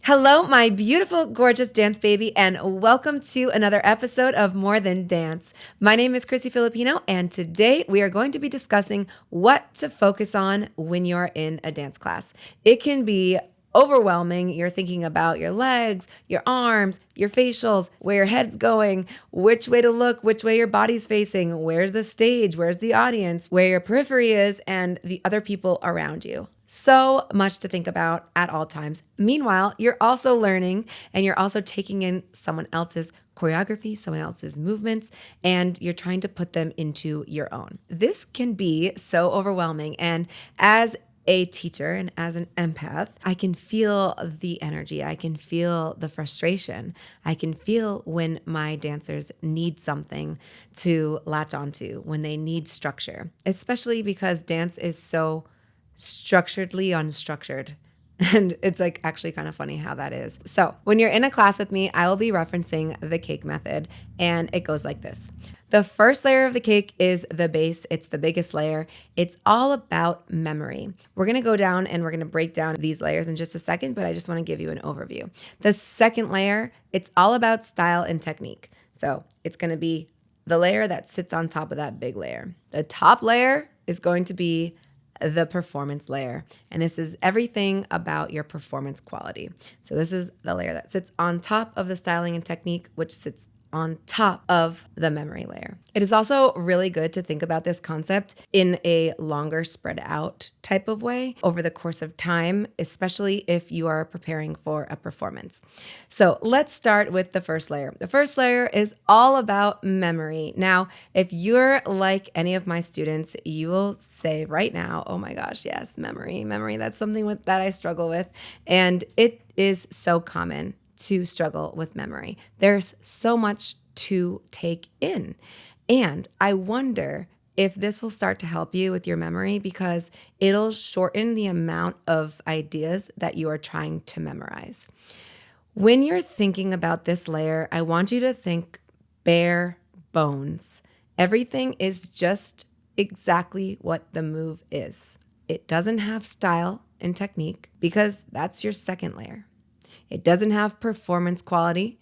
Hello, my beautiful, gorgeous dance baby, and welcome to another episode of More Than Dance. My name is Chrissy Filipino, and today we are going to be discussing what to focus on when you're in a dance class. It can be overwhelming. You're thinking about your legs, your arms, your facials, where your head's going, which way to look, which way your body's facing, where's the stage, where's the audience, where your periphery is, and the other people around you. So much to think about at all times. Meanwhile, you're also learning and you're also taking in someone else's choreography, someone else's movements, and you're trying to put them into your own. This can be so overwhelming. And as a teacher and as an empath, I can feel the energy. I can feel the frustration. I can feel when my dancers need something to latch onto, when they need structure, especially because dance is so structuredly unstructured. And it's like actually kind of funny how that is. So when you're in a class with me, I will be referencing the cake method, and it goes like this. The first layer of the cake is the base. It's the biggest layer. It's all about memory. We're going to go down and we're going to break down these layers in just a second, but I just want to give you an overview. The second layer, it's all about style and technique. So it's going to be the layer that sits on top of that big layer. The top layer is going to be the performance layer. And this is everything about your performance quality. So this is the layer that sits on top of the styling and technique, which sits on top of the memory layer. It is also really good to think about this concept in a longer spread out type of way over the course of time, especially if you are preparing for a performance. So let's start with the first layer. The first layer is all about memory. Now, if you're like any of my students, you will say right now, oh my gosh, yes, memory, that's something that I struggle with. And it is so common to struggle with memory. There's so much to take in. And I wonder if this will start to help you with your memory because it'll shorten the amount of ideas that you are trying to memorize. When you're thinking about this layer, I want you to think bare bones. Everything is just exactly what the move is. It doesn't have style and technique because that's your second layer. It doesn't have performance quality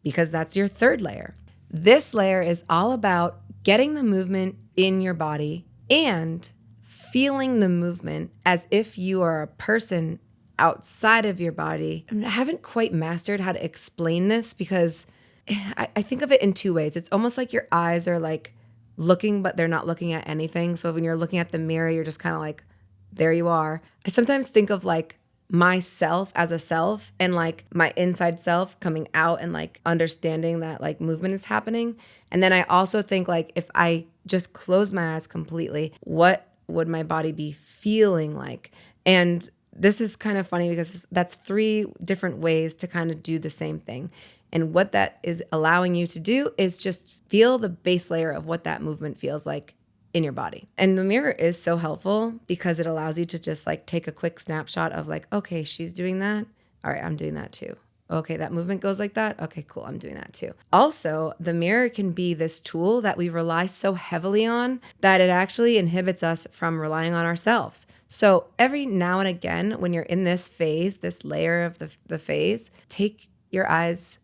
because that's your third layer. This layer is all about getting the movement in your body and feeling the movement as if you are a person outside of your body. I haven't quite mastered how to explain this because I think of it in two ways. It's almost like your eyes are like looking, but they're not looking at anything. So when you're looking at the mirror, you're just kind of like, there you are. I sometimes think of like myself as a self and like my inside self coming out and like understanding that like movement is happening. And then I also think like if I just close my eyes completely, what would my body be feeling like? And this is kind of funny because that's three different ways to kind of do the same thing. And what that is allowing you to do is just feel the base layer of what that movement feels like in your body. And the mirror is so helpful because it allows you to just like take a quick snapshot of like, okay, she's doing that. All right, I'm doing that too. Okay, that movement goes like that. Okay, cool. I'm doing that too. Also, the mirror can be this tool that we rely so heavily on that it actually inhibits us from relying on ourselves. So every now and again, when you're in this phase, this layer of the phase, take your eyes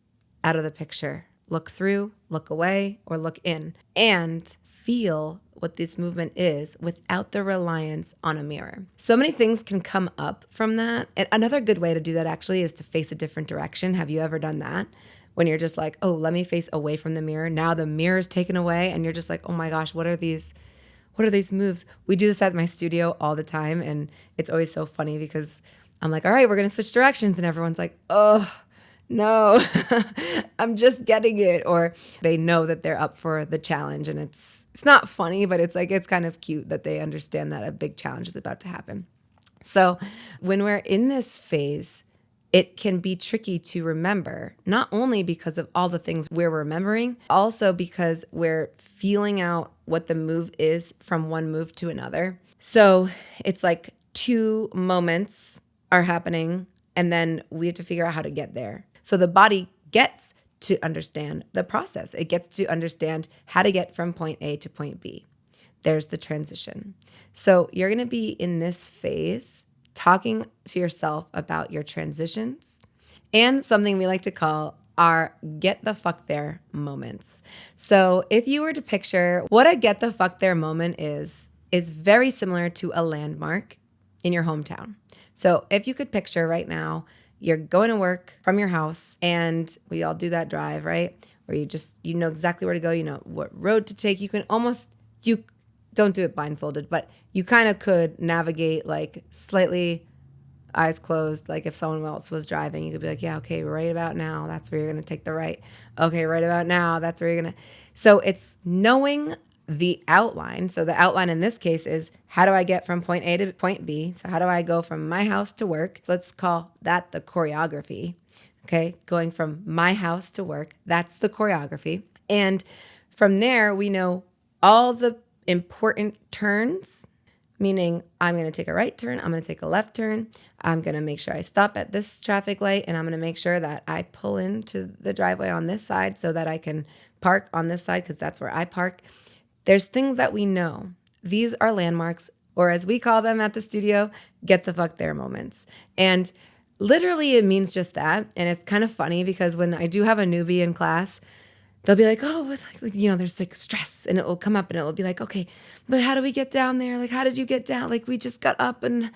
out of the picture. Look through, look away, or look in and feel what this movement is without the reliance on a mirror. So many things can come up from that. And another good way to do that actually is to face a different direction. Have you ever done that? When you're just like, oh, let me face away from the mirror. Now the mirror is taken away and you're just like, oh my gosh, what are these moves? We do this at my studio all the time. And it's always so funny because I'm like, all right, we're going to switch directions. And everyone's like, oh, no, I'm just getting it. Or they know that they're up for the challenge and it's not funny, but it's like, it's kind of cute that they understand that a big challenge is about to happen. So when we're in this phase, it can be tricky to remember, not only because of all the things we're remembering, also because we're feeling out what the move is from one move to another. So it's like two moments are happening and then we have to figure out how to get there. So the body gets to understand the process. It gets to understand how to get from point A to point B. There's the transition. So you're going to be in this phase talking to yourself about your transitions and something we like to call our get the fuck there moments. So if you were to picture what a get the fuck there moment is very similar to a landmark in your hometown. So if you could picture right now, you're going to work from your house, and we all do that drive, right? Where you know exactly where to go, you know what road to take. You don't do it blindfolded, but you kind of could navigate like slightly eyes closed. Like if someone else was driving, you could be like, yeah, okay, right about now, that's where you're going to take the right. Okay, right about now, that's where you're going to. So it's knowing the outline. So the outline in this case is, how do I get from point A to point B? So how do I go from my house to work? Let's call that the choreography. Okay, going from my house to work, that's the choreography. And from there, we know all the important turns, meaning I'm going to take a right turn, I'm going to take a left turn, I'm going to make sure I stop at this traffic light, and I'm going to make sure that I pull into the driveway on this side so that I can park on this side because that's where I park. There's things that we know. These are landmarks, or as we call them at the studio, get the fuck there moments. And literally it means just that. And it's kind of funny because when I do have a newbie in class, they'll be like, oh, it's like, there's like stress, and it will come up and it will be like, okay, but how do we get down there? Like, how did you get down? Like, we just got up, and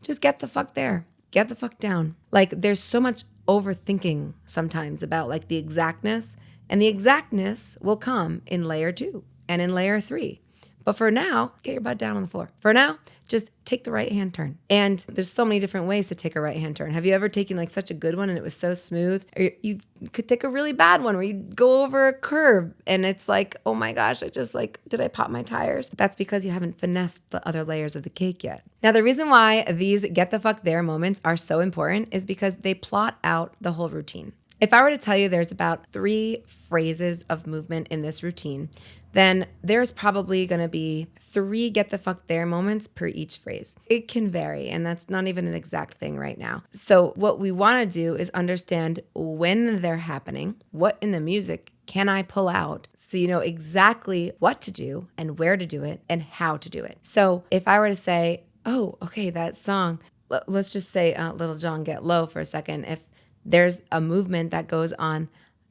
just get the fuck there. Get the fuck down. Like, there's so much overthinking sometimes about like the exactness, and the exactness will come in layer 2 and in layer 3. But for now, get your butt down on the floor. For now, just take the right-hand turn. And there's so many different ways to take a right-hand turn. Have you ever taken like such a good one and it was so smooth? Or you could take a really bad one where you go over a curb and it's like, oh my gosh, did I pop my tires? That's because you haven't finessed the other layers of the cake yet. Now, the reason why these get the fuck there moments are so important is because they plot out the whole routine. If I were to tell you there's about 3 phrases of movement in this routine, then there's probably going to be 3 get the fuck there moments per each phrase. It can vary, and that's not even an exact thing right now. So what we want to do is understand when they're happening, what in the music can I pull out, so you know exactly what to do and where to do it and how to do it. So if I were to say, oh, okay, that song, let's just say Little John Get Low for a second. If there's a movement that goes on,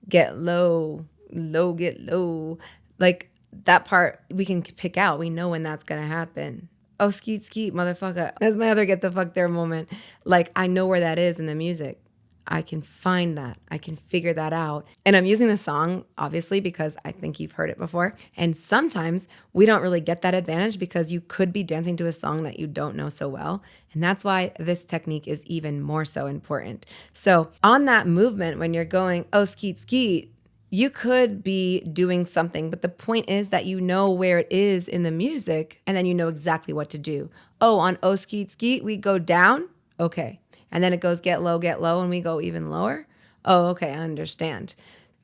get low, low, get low, like that part we can pick out. We know when that's going to happen. Oh, skeet, skeet, motherfucker. That's my other get the fuck there moment. Like, I know where that is in the music. I can find that. I can figure that out. And I'm using the song, obviously, because I think you've heard it before. And sometimes we don't really get that advantage because you could be dancing to a song that you don't know so well. And that's why this technique is even more so important. So on that movement, when you're going, oh, skeet, skeet, you could be doing something, but the point is that you know where it is in the music, and then you know exactly what to do. Oh, on oh, skeet, skeet, we go down? Okay. And then it goes get low, and we go even lower? Oh, okay, I understand.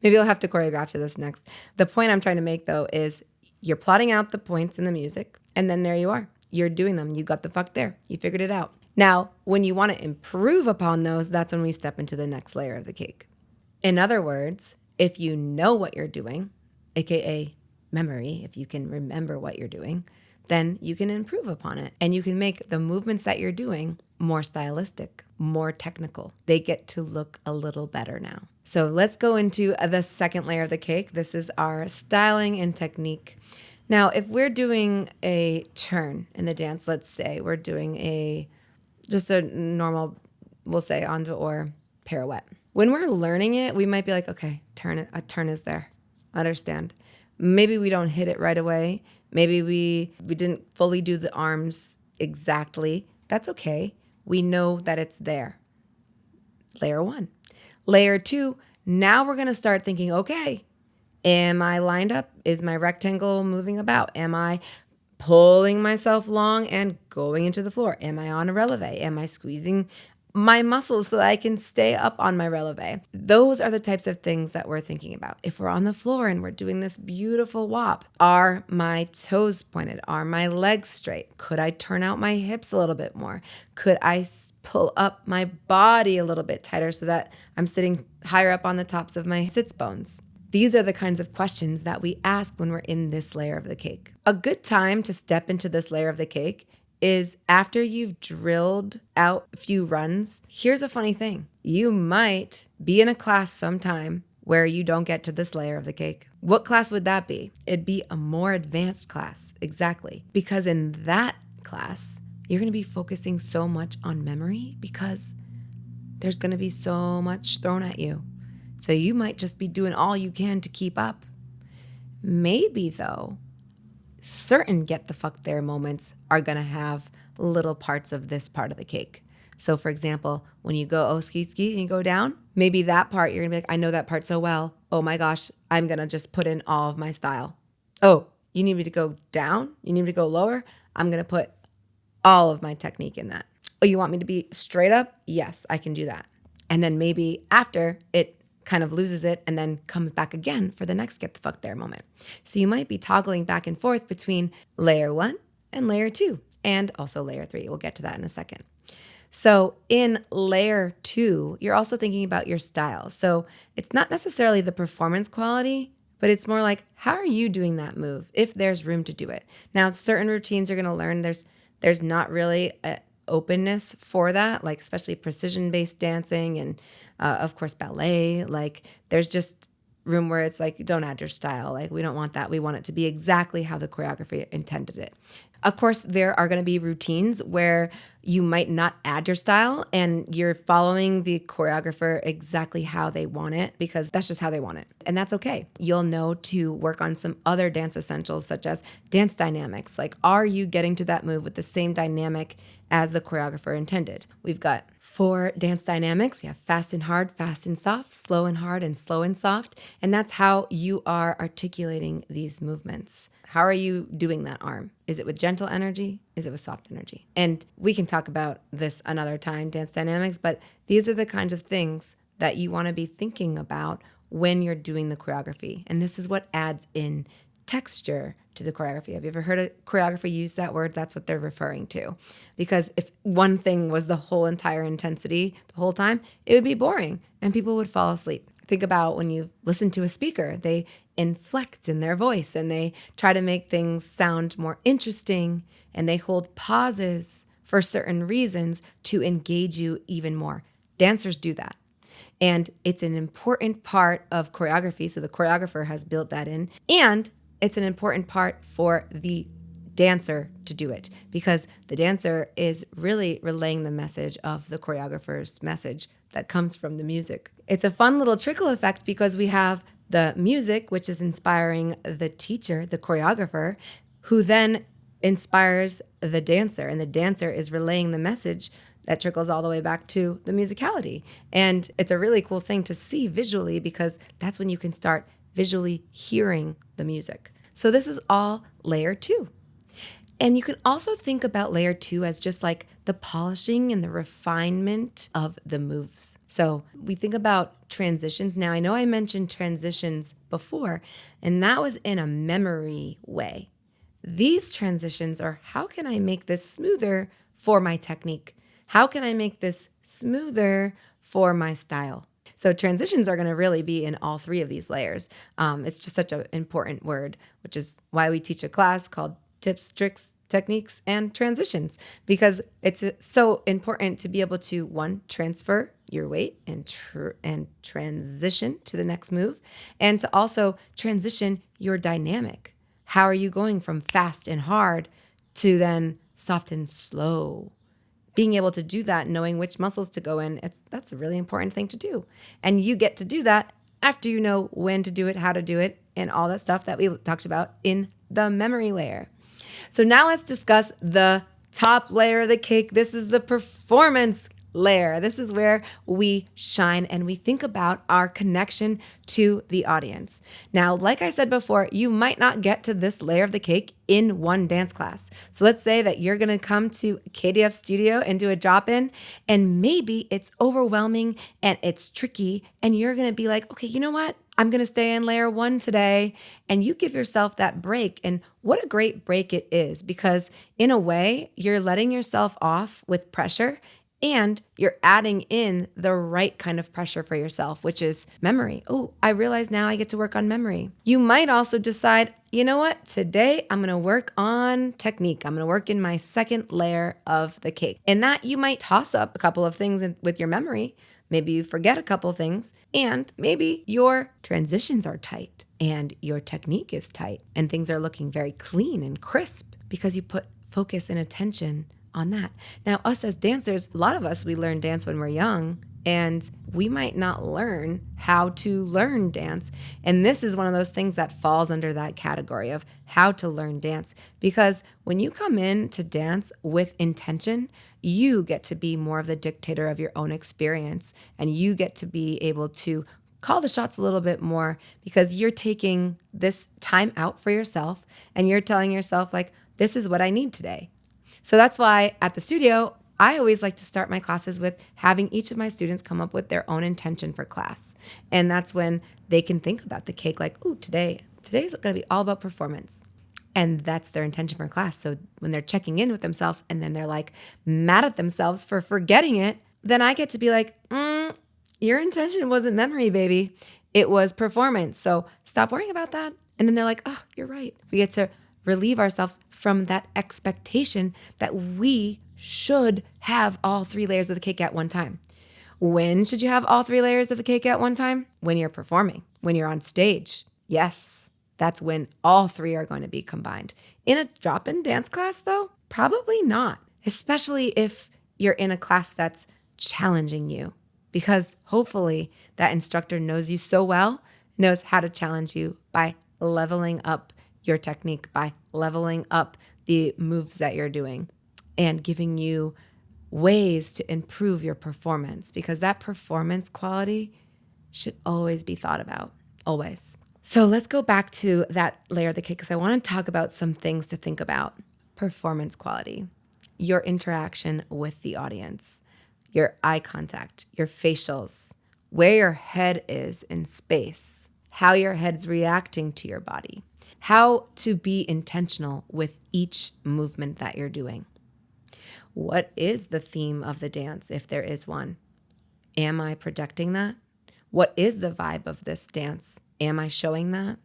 Maybe I'll have to choreograph to this next. The point I'm trying to make, though, is you're plotting out the points in the music, and then there you are. You're doing them. You got the fuck there. You figured it out. Now, when you want to improve upon those, that's when we step into the next layer of the cake. In other words, if you know what you're doing, aka memory, if you can remember what you're doing, then you can improve upon it. And you can make the movements that you're doing more stylistic, more technical. They get to look a little better now. So let's go into the second layer of the cake. This is our styling and technique. Now, if we're doing a turn in the dance, let's say we're doing just a normal, we'll say en dehors pirouette. When we're learning it, we might be like, okay, a turn is there. Understand. Maybe we don't hit it right away. Maybe we didn't fully do the arms exactly. That's okay. We know that it's there. Layer 1. Layer 2, now we're going to start thinking, okay, am I lined up? Is my rectangle moving about? Am I pulling myself long and going into the floor? Am I on a releve? Am I squeezing my muscles so that I can stay up on my releve? Those are the types of things that we're thinking about. If we're on the floor and we're doing this beautiful wop, are my toes pointed? Are my legs straight? Could I turn out my hips a little bit more? Could I pull up my body a little bit tighter so that I'm sitting higher up on the tops of my sits bones? These are the kinds of questions that we ask when we're in this layer of the cake. A good time to step into this layer of the cake is after you've drilled out a few runs. Here's a funny thing. you might be in a class sometime where you don't get to this layer of the cake. What class would that be? It'd be a more advanced class, exactly. Because in that class, you're going to be focusing so much on memory because there's going to be so much thrown at you. So you might just be doing all you can to keep up. Maybe though, certain get the fuck there moments are going to have little parts of this part of the cake. So for example, when you go, oh, ski, ski, and you go down, maybe that part, you're gonna be like, I know that part so well. Oh my gosh, I'm gonna just put in all of my style. Oh, you need me to go down? You need me to go lower? I'm gonna put all of my technique in that. Oh, you want me to be straight up? Yes, I can do that. And then maybe after it kind of loses it and then comes back again for the next get the fuck there moment. So you might be toggling back and forth between layer 1 and layer 2 and also layer 3. We'll get to that in a second. So in layer 2, you're also thinking about your style. So it's not necessarily the performance quality, but it's more like, how are you doing that move if there's room to do it? Now, certain routines you're going to learn, there's not really an openness for that, like especially precision-based dancing and of course ballet. Like there's just room where it's like, don't add your style. Like we don't want that. We want it to be exactly how the choreography intended it. Of course, there are going to be routines where you might not add your style and you're following the choreographer exactly how they want it because that's just how they want it. And that's okay. You'll know to work on some other dance essentials such as dance dynamics. Like, are you getting to that move with the same dynamic as the choreographer intended? We've got 4 dance dynamics. We have fast and hard, fast and soft, slow and hard, and slow and soft. And that's how you are articulating these movements. How are you doing that arm? Is it with gentle energy? Is it with soft energy? And we can talk about this another time, dance dynamics, but these are the kinds of things that you want to be thinking about when you're doing the choreography. And this is what adds in texture to the choreography. Have you ever heard a choreographer use that word? That's what they're referring to. Because if one thing was the whole entire intensity the whole time, it would be boring and people would fall asleep. Think about when you listen to a speaker, they inflect in their voice and they try to make things sound more interesting and they hold pauses for certain reasons to engage you even more. Dancers do that. And it's an important part of choreography. So the choreographer has built that in. And it's an important part for the dancer to do it because the dancer is really relaying the message of the choreographer's message that comes from the music. It's a fun little trickle effect because we have the music, which is inspiring the teacher, the choreographer, who then inspires the dancer, and the dancer is relaying the message that trickles all the way back to the musicality. And it's a really cool thing to see visually because that's when you can start visually hearing the music. So this is all layer 2. And you can also think about layer 2 as just like the polishing and the refinement of the moves. So we think about transitions. Now, I know I mentioned transitions before, and that was in a memory way. These transitions are, how can I make this smoother for my technique? How can I make this smoother for my style? So transitions are going to really be in all 3 of these layers. It's just such an important word, which is why we teach a class called Tips, Tricks, Techniques, and Transitions, because it's so important to be able to, 1, transfer your weight and transition to the next move, and to also transition your dynamic. How are you going from fast and hard to then soft and slow? Being able to do that, knowing which muscles to go in, that's a really important thing to do. And you get to do that after you know when to do it, how to do it, and all that stuff that we talked about in the memory layer. So now let's discuss the top layer of the cake. This is the performance layer. This is where we shine and we think about our connection to the audience. Now, like I said before, you might not get to this layer of the cake in one dance class. So let's say that you're going to come to KDF Studio and do a drop-in, and maybe it's overwhelming and it's tricky, and you're going to be like, okay, you know what? I'm going to stay in layer 1 today. And you give yourself that break. And what a great break it is, because in a way, you're letting yourself off with pressure and you're adding in the right kind of pressure for yourself, which is memory. Oh, I realize now I get to work on memory. You might also decide, you know what? Today I'm going to work on technique. I'm going to work in my second layer of the cake. In that, you might toss up a couple of things with your memory, maybe you forget a couple things, and maybe your transitions are tight and your technique is tight and things are looking very clean and crisp because you put focus and attention on that. Now, us as dancers, a lot of us, we learn dance when we're young, and we might not learn how to learn dance. And this is one of those things that falls under that category of how to learn dance. Because when you come in to dance with intention, you get to be more of the dictator of your own experience. And you get to be able to call the shots a little bit more because you're taking this time out for yourself and you're telling yourself, like, this is what I need today. So that's why at the studio, I always like to start my classes with having each of my students come up with their own intention for class. And that's when they can think about the cake like, ooh, today's going to be all about performance. And that's their intention for class. So when they're checking in with themselves and then they're like mad at themselves for forgetting it, then I get to be like, your intention wasn't memory, baby. It was performance. So stop worrying about that. And then they're like, oh, you're right. We get to relieve ourselves from that expectation that we should have all 3 layers of the cake at one time. When should you have all 3 layers of the cake at one time? When you're performing, when you're on stage. Yes, that's when all 3 are going to be combined. In a drop-in dance class, though, probably not, especially if you're in a class that's challenging you, because hopefully that instructor knows you so well, knows how to challenge you by leveling up your technique, by leveling up the moves that you're doing and giving you ways to improve your performance, because that performance quality should always be thought about, always. So let's go back to that layer of the cake because I want to talk about some things to think about. Performance quality, your interaction with the audience, your eye contact, your facials, where your head is in space, how your head's reacting to your body, how to be intentional with each movement that you're doing. What is the theme of the dance, if there is one? Am I projecting that? What is the vibe of this dance? Am I showing that?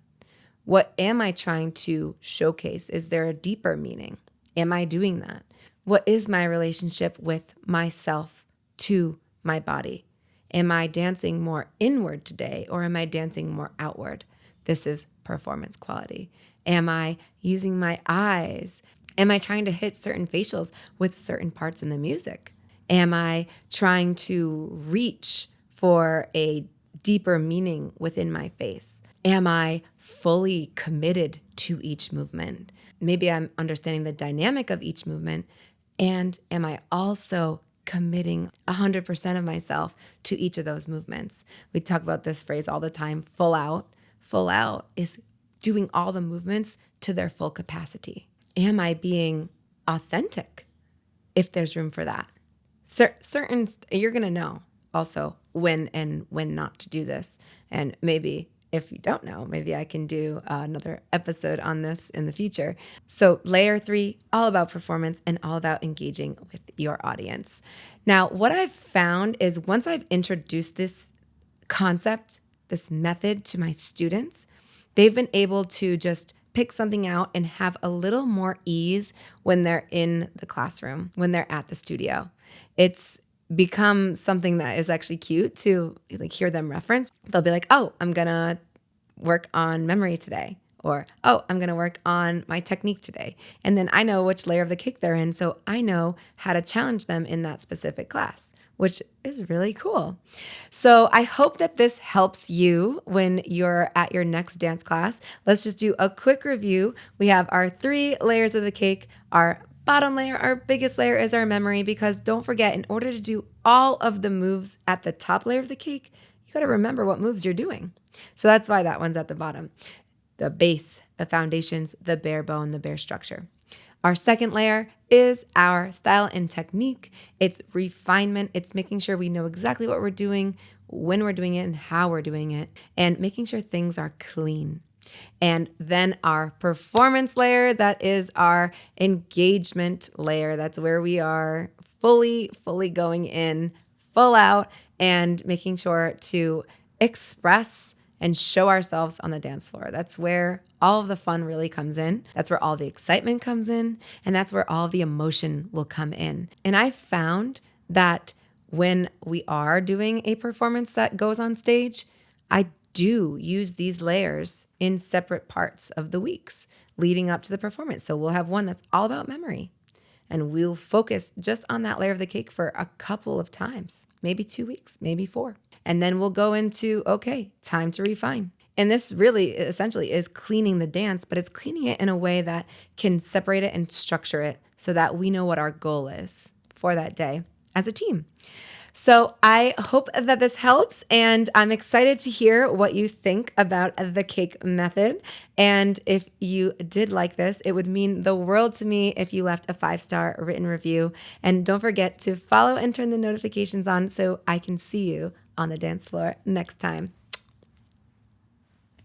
What am I trying to showcase? Is there a deeper meaning? Am I doing that? What is my relationship with myself to my body? Am I dancing more inward today, or am I dancing more outward? This is performance quality. Am I using my eyes? Am I trying to hit certain facials with certain parts in the music? Am I trying to reach for a deeper meaning within my face? Am I fully committed to each movement? Maybe I'm understanding the dynamic of each movement. And am I also committing 100% of myself to each of those movements? We talk about this phrase all the time, full out. Full out is doing all the movements to their full capacity. Am I being authentic if there's room for that? Certain, you're going to know also when and when not to do this. And maybe if you don't know, maybe I can do another episode on this in the future. So layer 3, all about performance and all about engaging with your audience. Now, what I've found is once I've introduced this concept, this method to my students, they've been able to just pick something out and have a little more ease when they're in the classroom, when they're at the studio. It's become something that is actually cute to like hear them reference. They'll be like, oh, I'm going to work on memory today. Or, oh, I'm going to work on my technique today. And then I know which layer of the cake they're in, so I know how to challenge them in that specific class, which is really cool. So I hope that this helps you when you're at your next dance class. Let's just do a quick review. We have our 3 layers of the cake. Our bottom layer, our biggest layer, is our memory, because don't forget, in order to do all of the moves at the top layer of the cake, you got to remember what moves you're doing. So that's why that one's at the bottom. The base, the foundations, the bare bone, the bare structure. Our second layer is our style and technique. It's refinement. It's making sure we know exactly what we're doing, when we're doing it, and how we're doing it, and making sure things are clean. And then our performance layer, that is our engagement layer. That's where we are fully going in, full out, and making sure to express and show ourselves on the dance floor. That's where all of the fun really comes in. That's where all the excitement comes in. And that's where all the emotion will come in. And I found that when we are doing a performance that goes on stage, I do use these layers in separate parts of the weeks leading up to the performance. So we'll have one that's all about memory, and we'll focus just on that layer of the cake for a couple of times, maybe 2 weeks, maybe 4. And then we'll go into, okay, time to refine. And this really essentially is cleaning the dance, but it's cleaning it in a way that can separate it and structure it so that we know what our goal is for that day as a team. So I hope that this helps, and I'm excited to hear what you think about the cake method. And if you did like this, it would mean the world to me if you left a 5-star written review. And don't forget to follow and turn the notifications on so I can see you on the dance floor next time.